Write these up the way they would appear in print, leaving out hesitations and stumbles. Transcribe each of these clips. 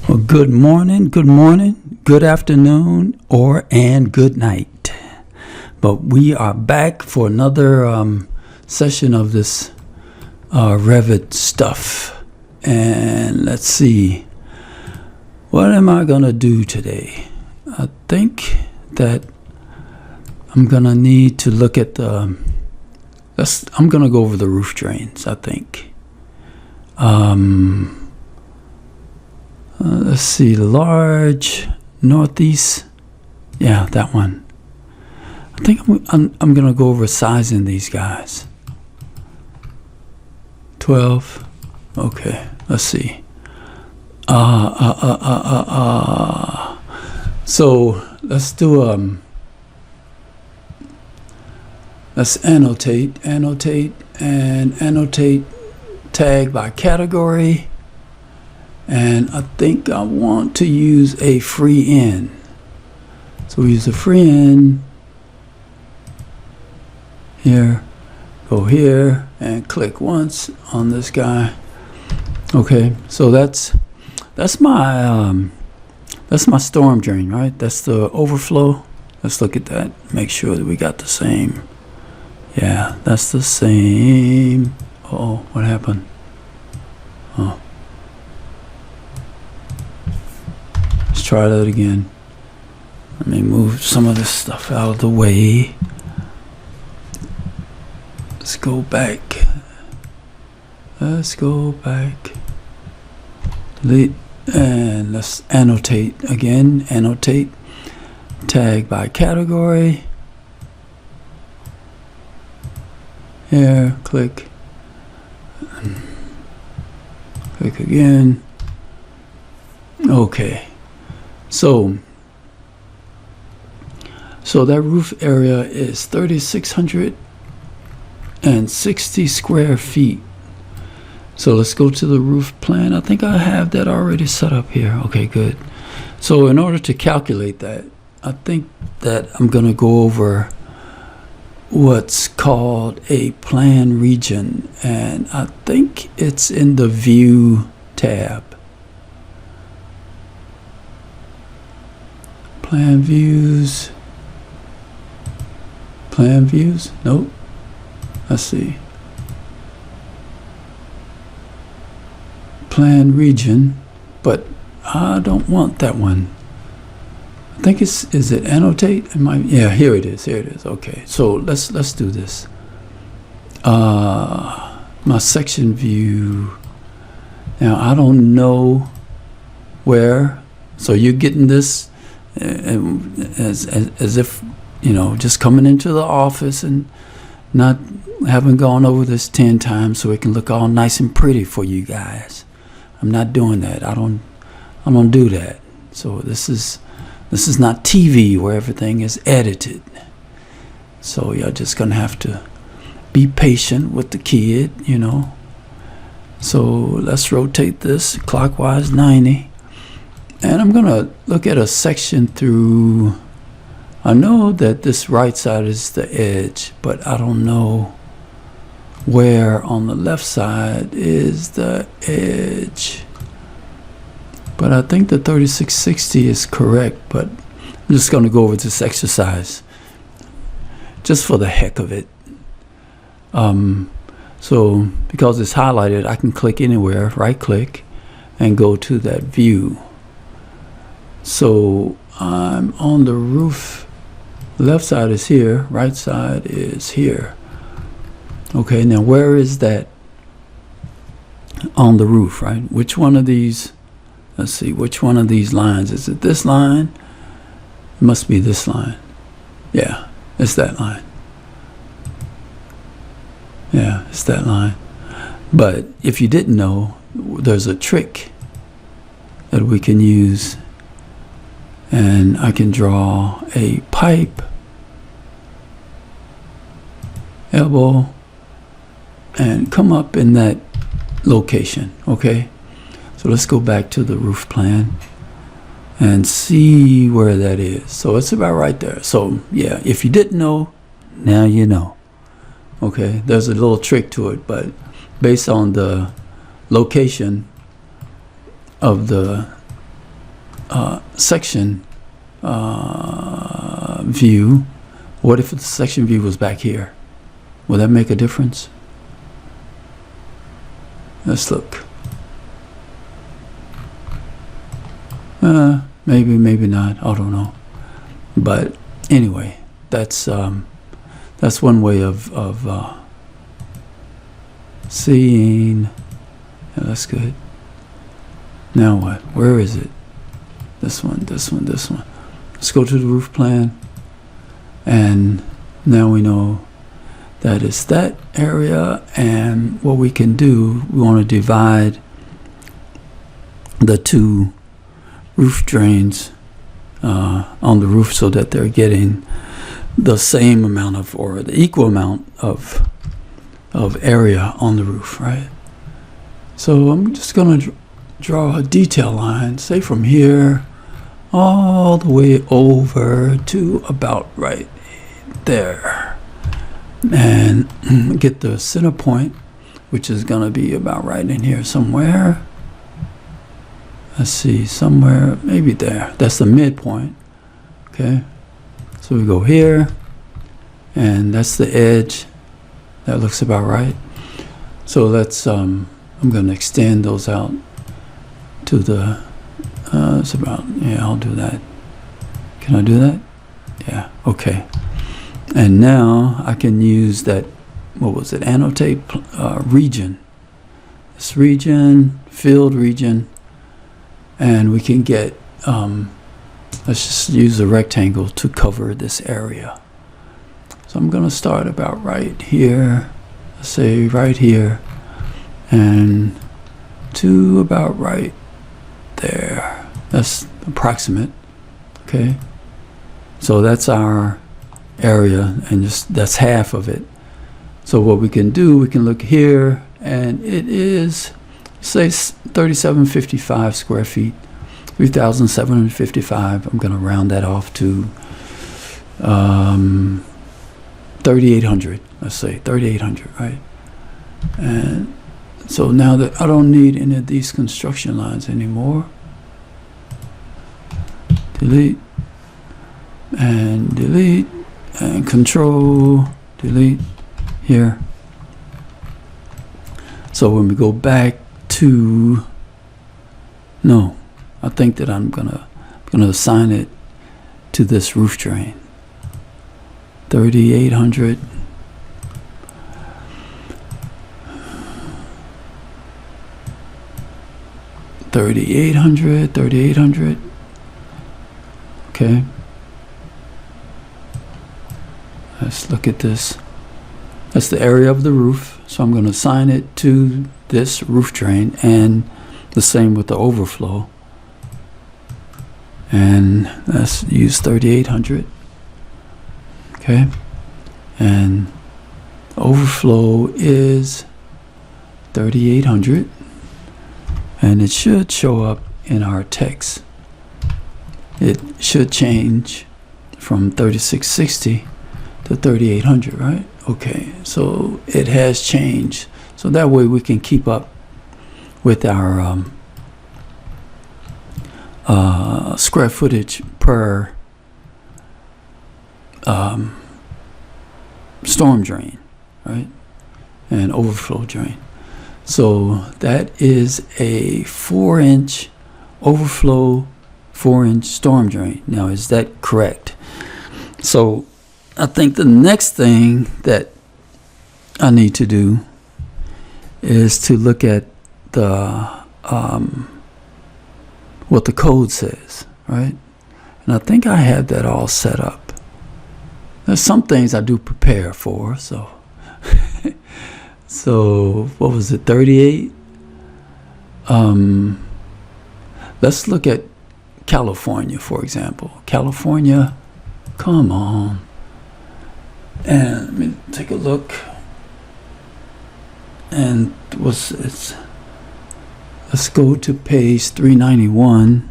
Well, good morning, good afternoon, and good night. But we are back for another session of this Revit stuff. And let's see, what am I gonna do today? I think that I'm gonna need to look at the. I'm gonna go over the roof drains. I think. Let's see, large northeast. Yeah, that one. I think I'm gonna go over sizing these guys. 12. Okay, let's see. So let's do let's annotate, tag by category. And I think I want to use a free in. So we use a free in here, go here and click once on this guy. Okay, so that's my storm drain, right? That's the overflow. Let's look at that, make sure that we got the same. Yeah, that's the same. Oh, what happened? Oh. Let's try that again. Let me move some of this stuff out of the way. Let's go back. Delete. And let's annotate again. Annotate. Tag by category. Here, click. Click again. Okay. So that roof area is 3,660 square feet. So let's go to the roof plan. I think I have that already set up here. Okay, good. So in order to calculate that, I think that I'm going to go over what's called a plan region, and I think it's in the view tab. Plan views. Nope. Let's see. Plan region, but I don't want that one. I think is it annotate? Yeah, here it is. Okay, so let's do this. My section view. Now I don't know where. So you're getting this as if, you know, just coming into the office and not having gone over this 10 times so it can look all nice and pretty for you guys. I'm not doing that. I don't do that. So this is not TV where everything is edited. So you're just gonna have to be patient with the kid, you know. So let's rotate this clockwise 90. And I'm gonna look at a section through. I know that this right side is the edge, but I don't know where on the left side is the edge. But I think the 3660 is correct, but I'm just gonna go over this exercise just for the heck of it. So because it's highlighted, I can click anywhere, right click, and go to that view. So I'm on the roof. Left side is here, right side is here. Okay, now where is that on the roof, right? Which one of these, let's see, which one of these lines? Is it this line? It must be this line. Yeah, it's that line. Yeah, it's that line. But if you didn't know, there's a trick that we can use. And I can draw a pipe, elbow, and come up in that location. Okay, so let's go back to the roof plan and see where that is. So it's about right there. So yeah, if you didn't know, now you know. Okay, there's a little trick to it, but based on the location of the section view. What if the section view was back here? Will that make a difference? Let's look. Maybe, maybe not. I don't know. But anyway, that's one way of seeing. Yeah, that's good. Now what? Where is it? This one, this one, this one. Let's go to the roof plan. And now we know that it's that area. And what we can do, we want to divide the two roof drains on the roof so that they're getting the same amount of, or the equal amount of area on the roof, right? So I'm just going to draw a detail line, say from here all the way over to about right there, and get the center point, which is going to be about right in here somewhere. Let's see, somewhere maybe there. That's the midpoint. Okay, so we go here, and that's the edge. That looks about right. So let's I'm going to extend those out to the it's about, yeah, I'll do that. Can I do that? Yeah, okay. And now I can use that, what was it, annotate region. This region, field region, and we can get, let's just use a rectangle to cover this area. So I'm going to start about right here, let's say right here, and to about right there. That's approximate. Okay, so that's our area, and just that's half of it. So what we can do, we can look here, and it is, say, 3755 square feet, 3,755. I'm going to round that off to 3,800. Let's say 3,800, right? And so now that I don't need any of these construction lines anymore, delete and delete and control delete here. So when we go back to, no, I think that I'm gonna assign it to this roof drain. 3,800. $3,800. Okay. Let's look at this. That's the area of the roof. So I'm going to assign it to this roof drain, and the same with the overflow. And let's use 3,800. Okay. And overflow is 3,800. And it should show up in our text. It should change from 3660 to 3,800, right? Okay, so it has changed. So that way we can keep up with our square footage per storm drain, right? And overflow drain. So that is a 4-inch overflow, 4-inch storm drain. Now, is that correct? So I think the next thing that I need to do is to look at the what the code says, right? And I think I have that all set up. There's some things I do prepare for, so so what was it, 38? Let's look at California, for example. California, come on. And let me take a look. And let's go to page 391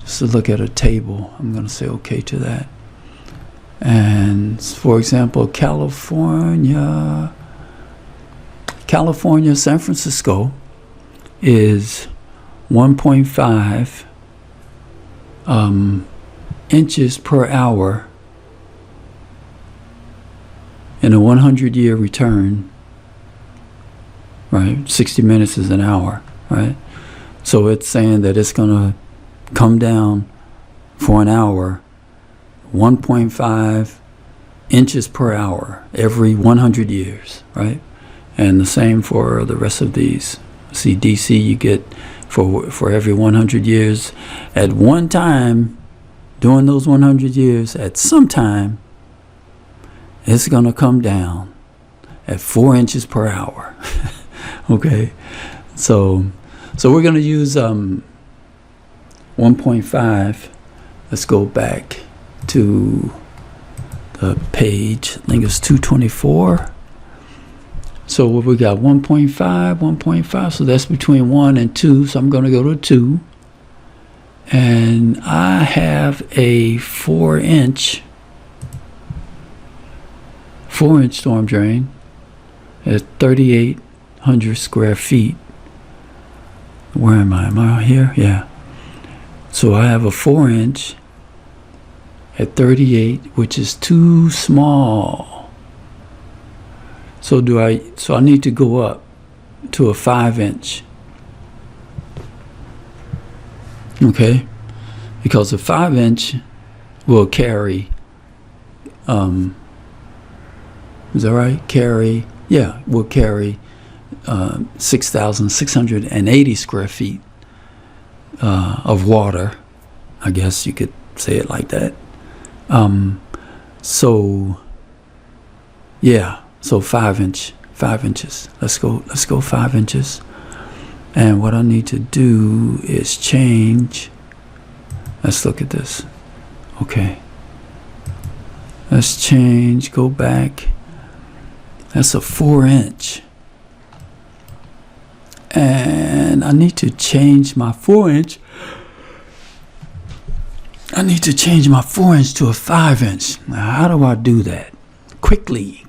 just to look at a table. I'm going to say okay to that. And for example, California, San Francisco is 1.5 inches per hour in a 100-year return, right? 60 minutes is an hour, right? So it's saying that it's going to come down for an hour 1.5 inches per hour every 100 years, right? And the same for the rest of these. See, DC you get for every 100 years. At one time, during those 100 years, at some time, it's going to come down at 4 inches per hour. Okay, so we're going to use 1.5. Let's go back to the page. I think it's 224. So what we got, 1.5, so that's between 1 and 2, so I'm going to go to 2. And I have a 4-inch storm drain at 3,800 square feet. Where am I? Am I here? Yeah. So I have a 4-inch at 38, which is too small. So I need to go up to a 5-inch. Okay? Because a 5-inch will carry, is that right? Will carry 6,680 square feet of water. I guess you could say it like that. So 5 inches. Let's go 5 inches. And what I need to do is change. Let's look at this. Okay. Let's change, go back. That's a 4-inch. And I need to change my 4-inch. I need to change my 4-inch to a 5-inch. Now, how do I do that? Quickly.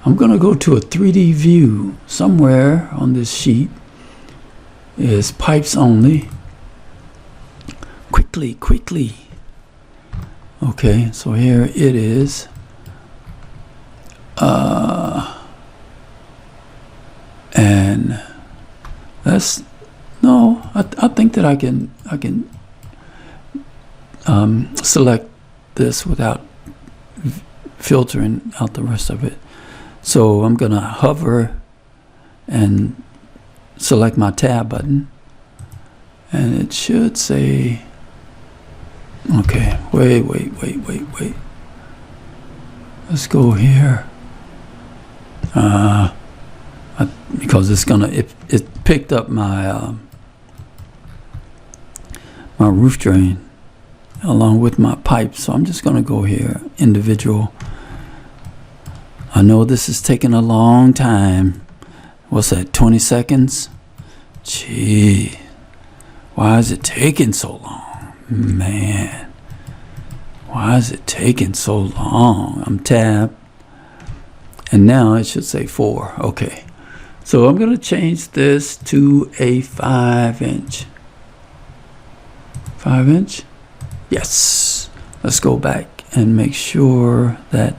I'm going to go to a 3D view somewhere on this sheet. It's pipes only. Quickly. Okay, so here it is. And that's I think that I can select this without filtering out the rest of it. So I'm gonna hover and select my tab button, and it should say, okay, wait. Let's go here. Because it's gonna, it picked up my my roof drain along with my pipe, so I'm just gonna go here, individual. I know this is taking a long time. What's that, 20 seconds? Gee, why is it taking so long? Man, why is it taking so long? I'm tabbed, and now it should say 4. Okay, so I'm gonna change this to a 5-inch. 5-inch? Yes. Let's go back and make sure that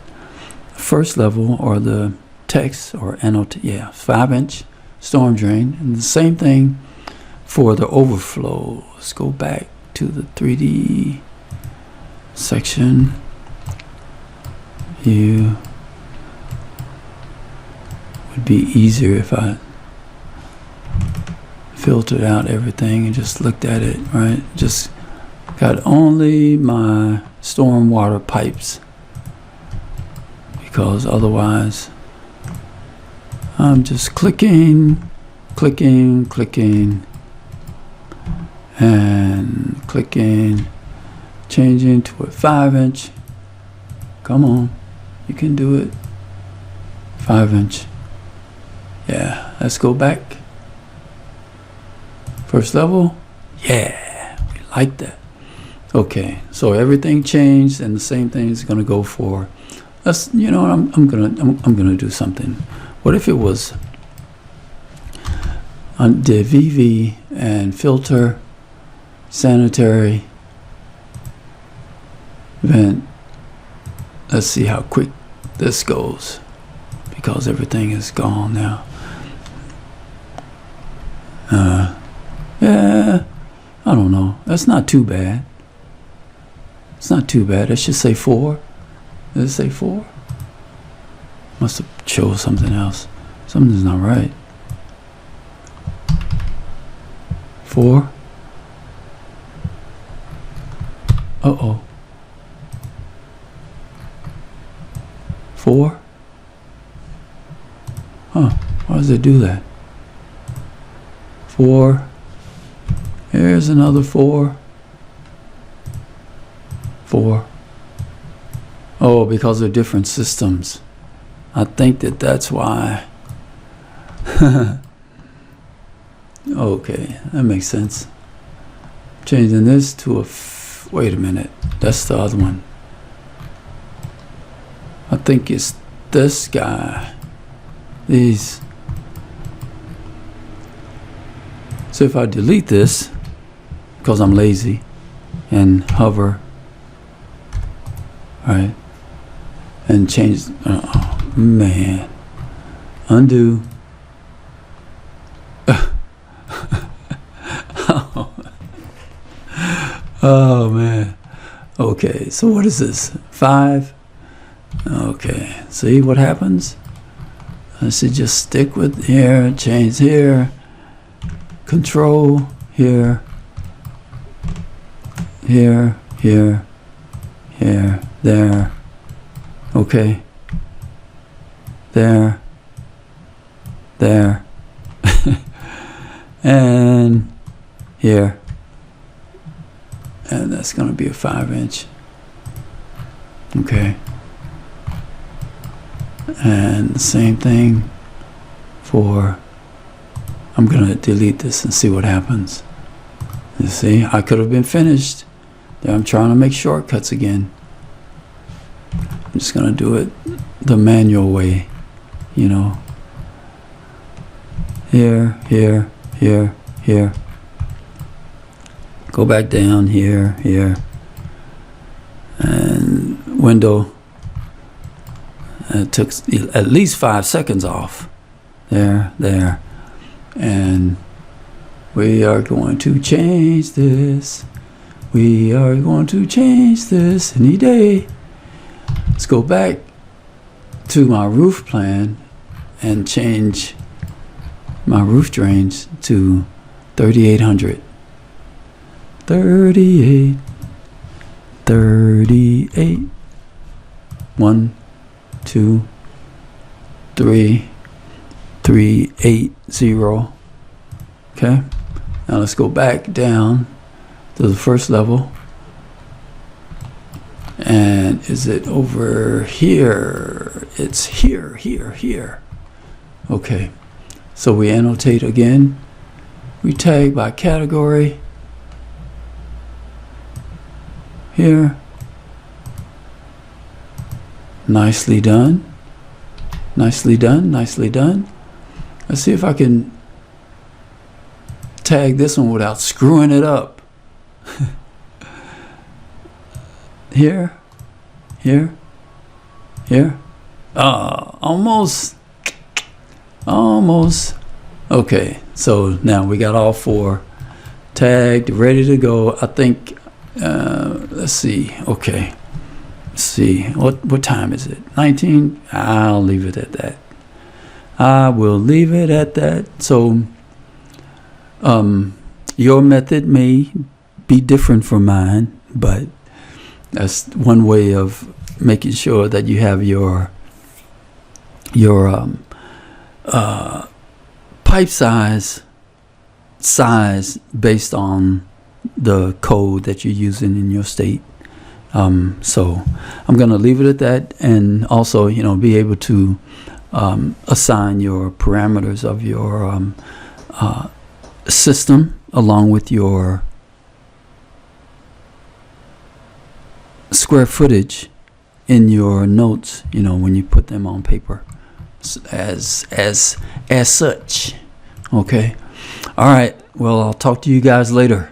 first level, or the text, or annotate, 5-inch storm drain. And the same thing for the overflow. Let's go back to the 3D section view. Would be easier if I filtered out everything and just looked at it, right? Just got only my storm water pipes, because otherwise I'm just clicking, and clicking, changing to a 5-inch. Come on, you can do it. 5-inch. Yeah, let's go back. First level. Yeah, we like that. Okay, so everything changed, and the same thing is going to go for. Let's, I'm gonna do something. What if it was? Undid VV and filter, sanitary, vent. Let's see how quick this goes, because everything is gone now. Yeah, I don't know. That's not too bad. It's not too bad. It should say 4. Does it say 4? Must have chose something else. Something's not right. 4. Uh-oh. 4. Huh. Why does it do that? 4. Here's another 4. 4. Oh, because of different systems. I think that's why. Okay, that makes sense. Changing this to a wait a minute. That's the other one. I think it's this guy. These. So if I delete this, because I'm lazy, and hover, right, and change, oh man, undo. Oh man. Okay, so what is this? 5. Okay, see what happens? I should just stick with here, change here, control here, here, here, here, there. Okay. There. There. And here. And that's going to be a 5-inch. Okay. And the same thing for, I'm going to delete this and see what happens. You see, I could have been finished. There, I'm trying to make shortcuts again. I'm just going to do it the manual way, you know. Here, here, here, here. Go back down here, here. And window. It took at least 5 seconds off. There, there. And we are going to change this. We are going to change this any day. Let's go back to my roof plan and change my roof drains to 3800. 38. 38. 1, 2, 3, 380. Okay. Now let's go back down to the first level. And is it over here? It's here, here, here. Okay. So we annotate again. We tag by category. Here. Nicely done. Nicely done. Nicely done. Let's see if I can tag this one without screwing it up. Here. Here. Here. Almost. Almost. Okay. So now we got all 4 tagged, ready to go. I think, let's see. Okay. Let's see. What time is it? 19? I'll leave it at that. I will leave it at that. So, your method may be different from mine, but that's one way of making sure that you have your pipe size based on the code that you're using in your state. So I'm going to leave it at that, and also, you know, be able to assign your parameters of your system along with your square footage in your notes, you know, when you put them on paper as such. Okay. All right. Well, I'll talk to you guys later.